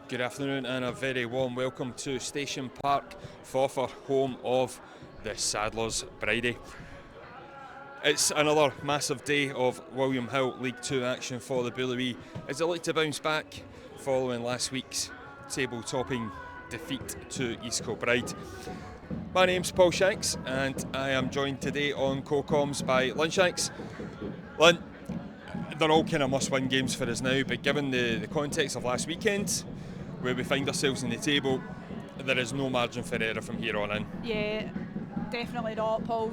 Good afternoon and a very warm welcome to Station Park, FORFAR, home of the Saddlers Bridie. It's another massive day of William Hill League 2 action for the Bully as they look to bounce back following last week's table-topping defeat to East Kilbride. My name's Paul Shanks and I am joined today on co-coms by Lynn Shanks. Lynn, they're all kind of must-win games for us now, but given the context of last weekend, where we find ourselves in the table, there is no margin for error from here on in. Yeah, definitely not, Paul.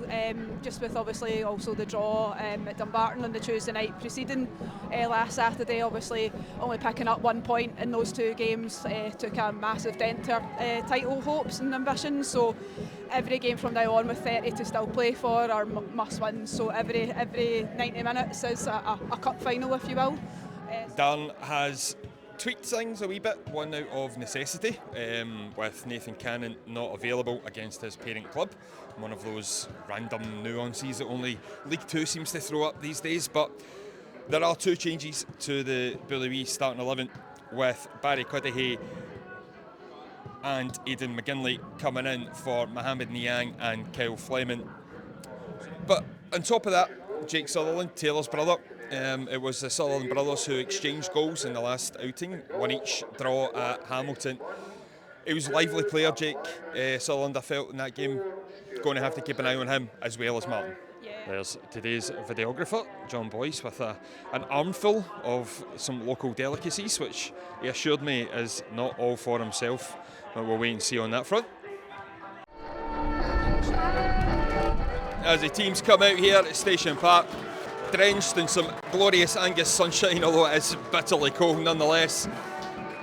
Just with obviously also the draw at Dumbarton on the Tuesday night preceding last Saturday, obviously only picking up 1 point in those two games took a massive dent to our title hopes and ambitions. So every game from now on with 30 to still play for are must wins. So every 90 minutes is a cup final, if you will. Darren has tweaked things a wee bit, one out of necessity, with Nathan Cannon not available against his parent club. One of those random nuances that only League 2 seems to throw up these days, but there are two changes to the Bully starting 11, with Barry Cudahy and Aidan McGinley coming in for Mohamed Niang and Kyle Fleming. But on top of that, Jake Sutherland, Taylor's brother, it was the Sutherland brothers who exchanged goals in the last outing, one each draw at Hamilton. He was a lively player, Jake Sutherland, I felt, in that game. Going to have to keep an eye on him as well as Martin. Yeah. There's today's videographer, John Boyce, with an armful of some local delicacies, which he assured me is not all for himself, but we'll wait and see on that front. As the teams come out here at Station Park, drenched in some glorious Angus sunshine, although it is bitterly cold nonetheless.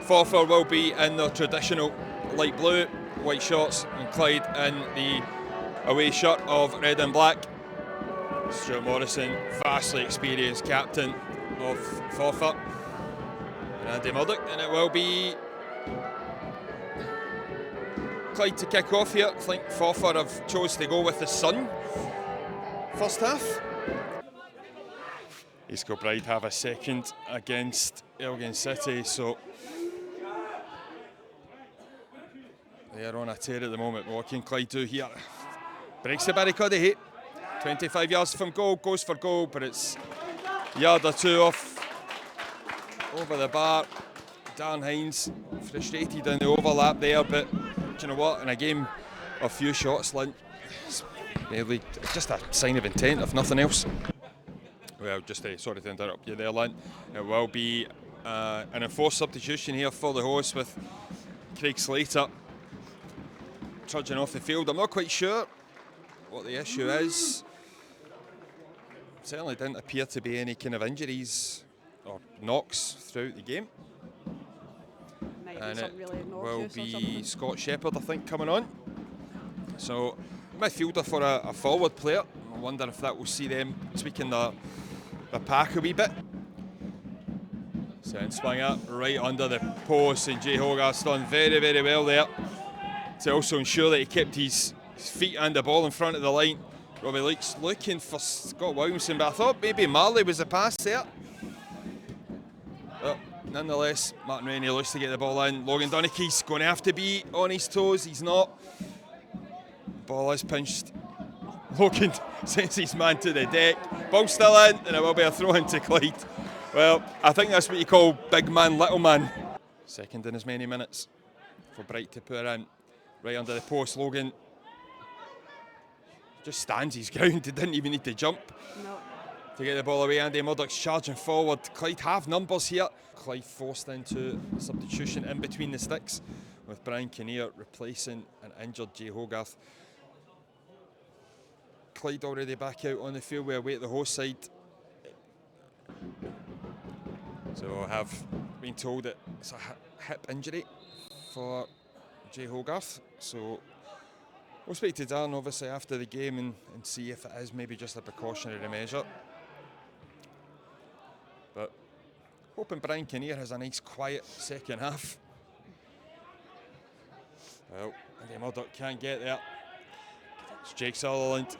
FORFAR will be in their traditional light blue, white shorts, and Clyde in the away shirt of red and black. Stuart Morrison, vastly experienced captain of FORFAR, and Andy Murdoch, and it will be Clyde to kick off here. I think FORFAR have chose to go with the sun first half. East Kilbride have a second against Elgin City, so they are on a tear at the moment. What can Clyde do here? Breaks the Barry Cudahy, 25 yards from goal, goes for goal, but it's a yard or two off over the bar. Darren Hines frustrated in the overlap there, but do you know what? In a game of few shots, Lynn, it's merely just a sign of intent, if nothing else. Well, just sorry to interrupt you there, Lynn. It will be an enforced substitution here for the host, with Craig Slater trudging off the field. I'm not quite sure what the issue is. Certainly didn't appear to be any kind of injuries or knocks throughout the game. And it will be Scott Shepherd, I think, coming on. So, midfielder for a forward player. I wonder if that will see them tweaking the pack a wee bit. So and swung up right under the post, and Jay Hogarth's done very, very well there to also ensure that he kept his feet and the ball in front of the line. Robbie Leakes looking for Scott Williamson, but I thought maybe Marley was the pass there. Well, nonetheless, Martin Rainey looks to get the ball in. Logan Donachie's going to have to be on his toes. He's not. Ball is pinched. Logan sends his man to the deck. Ball still in, and it will be a throw in to Clyde. Well, I think that's what you call big man, little man. Second in as many minutes for Bright to put in. Right under the post, Logan just stands his ground. He didn't even need to jump. No. To get the ball away. Andy Murdoch's charging forward. Clyde have numbers here. Clyde forced into substitution in between the sticks, with Brian Kinnear replacing an injured Jay Hogarth. Clyde already back out on the field. We await the host side. So I have been told that it's a hip injury for Jay Hogarth. So we'll speak to Darren obviously after the game and see if it is maybe just a precautionary measure. But hoping Brian Kinnear has a nice quiet second half. Well, Andy Murdoch can't get there. It's Jake Sutherland.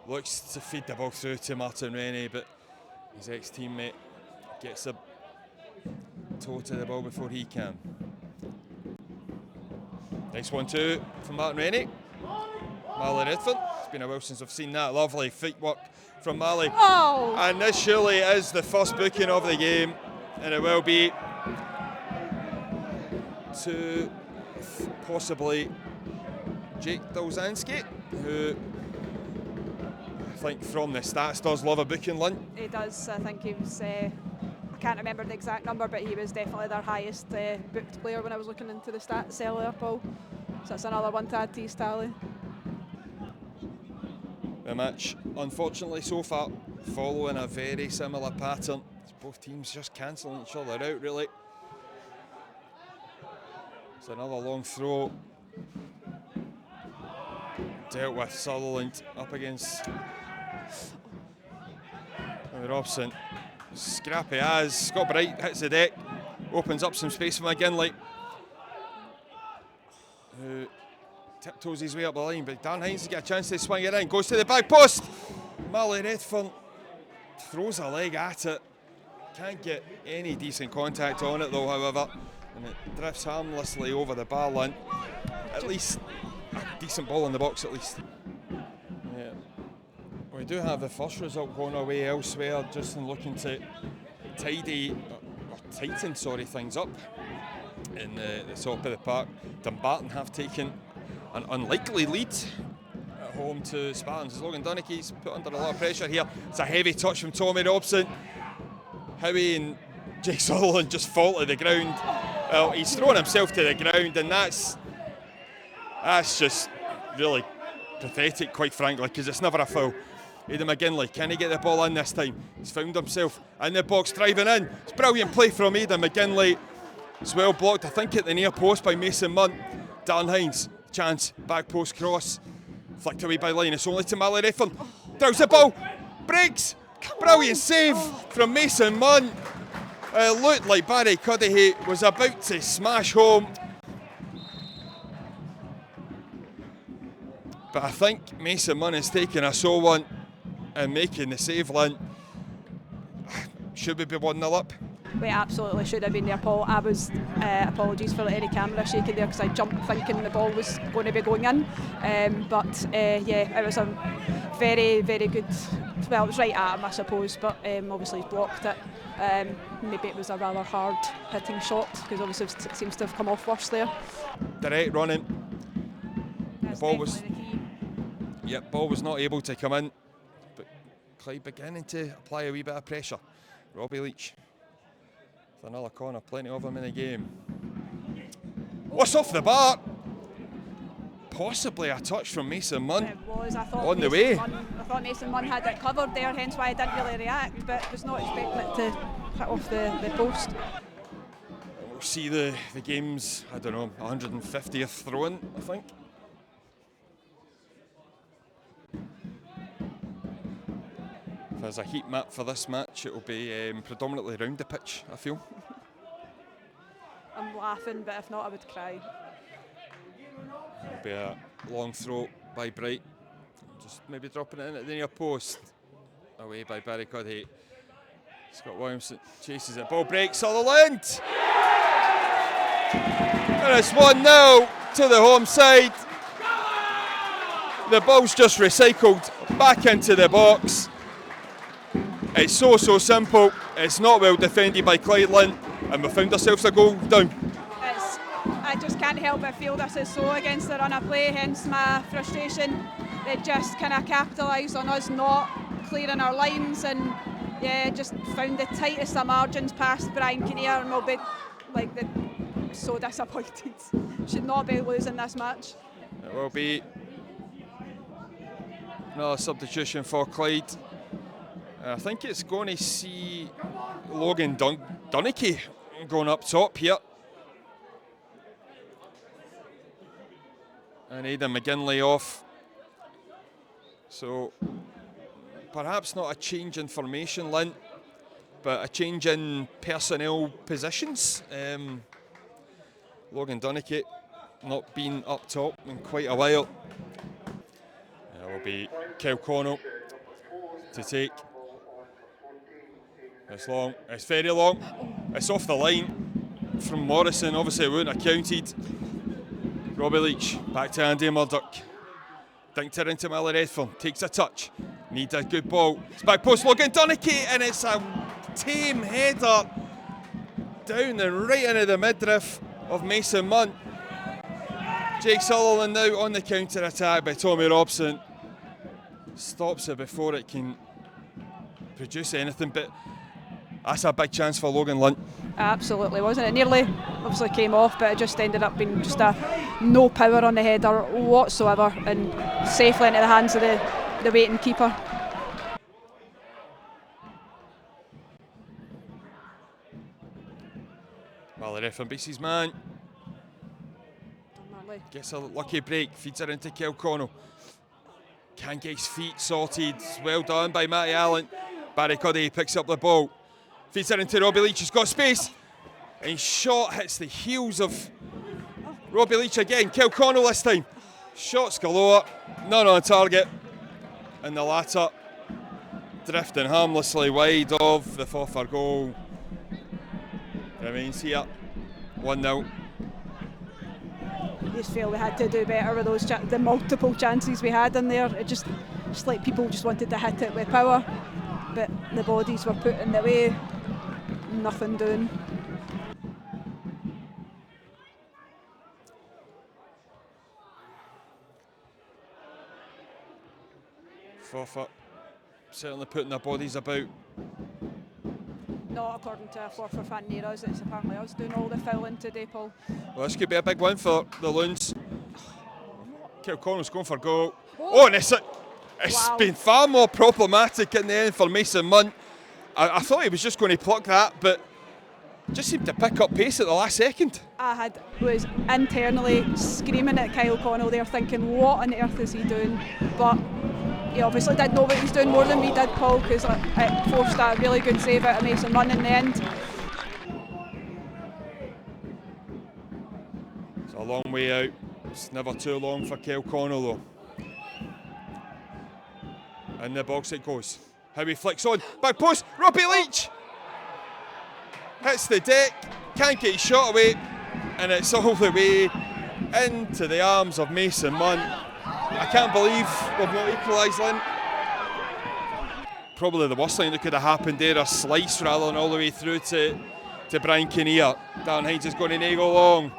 Looks to feed the ball through to Martin Rainey, but his ex-teammate gets a toe to the ball before he can. Nice 1-2 from Martin Rennie. Marley Redfern. It's been a while since I've seen that. Lovely footwork from Marley. Oh! And this surely is the first booking of the game, and it will be to possibly Jake Dolzanski, who I think from the stats does love a booking, Lynn. He does. I think he was, I can't remember the exact number, but he was definitely their highest booked player when I was looking into the stats earlier, Paul. So that's another one to add to his tally. The match, unfortunately, so far, following a very similar pattern. It's both teams just cancelling each other out, really. It's another long throw. Dealt with Sutherland up against Robson. Scrappy as Scott Bright hits the deck, opens up some space for McGinley, who tiptoes his way up the line, but Dan Hines has got a chance to swing it in, goes to the back post. Marley Redfern throws a leg at it, can't get any decent contact on it though, however, and it drifts harmlessly over the bar line. At least a decent ball in the box, at least. Yeah. We do have the first result going away elsewhere, just in looking to tighten things up in the top of the park. Dumbarton have taken an unlikely lead at home to Spartans. Logan Donaghy's put under a lot of pressure here. It's a heavy touch from Tommy Robson. Howie and Jake Sutherland just fall to the ground. Well, he's thrown himself to the ground, and that's just really pathetic, quite frankly, because it's never a foul. Aidan McGinley, can he get the ball in this time? He's found himself in the box, driving in. It's brilliant play from Aidan McGinley. It's well blocked, I think, at the near post by Mason Munt. Dan Hines, chance, back post cross. Flicked away by line, it's only to Marley Redfern. Drives the ball, breaks. Brilliant save from Mason Munt. It looked like Barry Cudahy was about to smash home. But I think Mason Munt is taking a sore one and making the save, Lynn. Should we be 1-0 up? We absolutely should have been there, Paul. I was, apologies for any camera shaking there, because I jumped thinking the ball was going to be going in. But yeah, it was a very, very good, well, it was right at him, I suppose, but obviously he's blocked it. Maybe it was a rather hard hitting shot, because obviously it seems to have come off worse there. Direct running. That's The ball was, definitely the key. yep, ball was not able to come in, but Clyde beginning to apply a wee bit of pressure. Robbie Leach with another corner, plenty of them in the game. What's off the bar? Possibly a touch from Mason Munt. It was. I thought on the way. I thought Mason Munn had it covered there, hence why I didn't really react, but was not expecting it to hit off the post. We'll see the game's, I don't know, 150th throw-in, I think. If there's a heat map for this match, it will be predominantly round the pitch, I feel. I'm laughing, but if not, I would cry. It'll be a long throw by Bright. Just maybe dropping it in at the near post. Away by Barry Cudahy. Scott Williamson chases it. Ball breaks, Sutherland! And it's 1-0 to the home side. The ball's just recycled back into the box. It's so simple. It's not well defended by Clyde, and we found ourselves a goal down. I just can't help but feel this is so against the run of play, hence my frustration. They just kind of capitalised on us not clearing our lines, and yeah, just found the tightest of margins past Brian Kinnear, and we'll be like so disappointed. Should not be losing this match. It will be another substitution for Clyde. I think it's going to see Logan Donaghy going up top here. And Aidan McGinley off. So perhaps not a change in formation, Lynn, but a change in personnel positions. Logan Donaghy not been up top in quite a while. It will be Kel Connell to take. It's long, it's very long. It's off the line from Morrison, obviously it wouldn't have counted. Robbie Leach, back to Andy Murdoch. Dinked her into Marley Redfern, takes a touch. Needs a good ball. It's back post, Logan Donachie, and it's a tame header down and right into the midriff of Mason Munt. Jake Sutherland now on the counter attack by Tommy Robson. Stops it before it can produce anything, but that's a big chance for Logan Lunt. Absolutely, wasn't it? Nearly obviously came off, but it just ended up being just a no power on the header whatsoever, and safely into the hands of the waiting keeper. Marley Redfern beats his man. Marley Gets a lucky break, feeds her into Kilconnell. Can't get his feet sorted. Well done by Matty Allen. Barry Cuddy picks up the ball. Feeds her into Robbie Leach. He's got space. And his shot hits the heels of Robbie Leach again. Kilconnell this time. Shots galore. None on target. And the latter drifting harmlessly wide of the FORFAR goal. Remains here. 1-0. I just feel we had to do better with those the multiple chances we had in there. It just like people just wanted to hit it with power, but the bodies were put in the way. Nothing doing. FORFAR certainly putting their bodies about. Not according to a FORFAR fan near us. It's apparently us doing all the fouling today, Paul. Well, this could be a big win for the Loons. Kilconnell's going for goal. Oh, and it's Wow. been far more problematic in the end for Mason Munt. I thought he was just going to pluck that, but just seemed to pick up pace at the last second. I was internally screaming at Kyle Connell there, thinking, what on earth is he doing? But he obviously did know what he was doing more than we did, Paul, because it forced a really good save out of Mason Munt in the end. It's a long way out. It's never too long for Kyle Connell though. In the box it goes. How he flicks on. Back post. Robbie Leach hits the deck. Can't get his shot away. And it's all the way into the arms of Mason Munt. I can't believe we've not equalised, Lynn. Probably the worst thing that could have happened there, a slice rather than all the way through to Brian Kinnear. Darren Hines is going to nail long.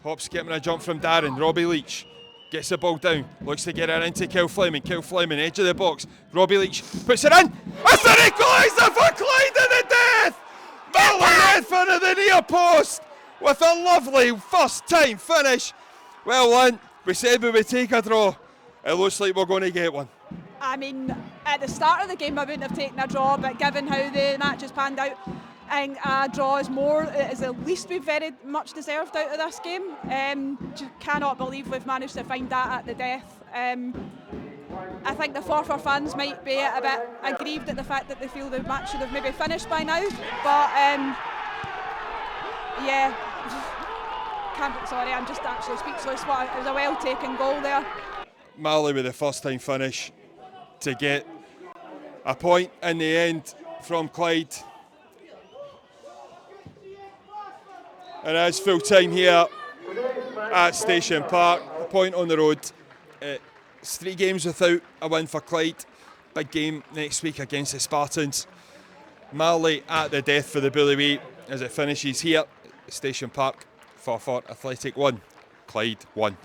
Hop skipping a jump from Darren. Robbie Leach gets the ball down. Looks to get it into Kel Fleming. Kel Fleming, edge of the box. Robbie Leach puts it in. It's an equaliser for Clyde to the death! Marley Redfern at the near post with a lovely first time finish. Well, Lynn, we said we would take a draw. It looks like we're going to get one. I mean, at the start of the game I wouldn't have taken a draw, but given how the match has panned out, I think a draw is at least we've very much deserved out of this game. Just cannot believe we've managed to find that at the death. I think the FORFAR fans might be a bit aggrieved at the fact that they feel the match should have maybe finished by now, but yeah, sorry, I'm just actually speechless. It was a well taken goal there. Marley with the first time finish to get a point in the end from Clyde. And it's full time here at Station Park, a point on the road. It's 3 games without a win for Clyde. Big game next week against the Spartans. Marley at the death for the Bullyway as it finishes here at Station Park. FORFAR Athletic 1, Clyde 1.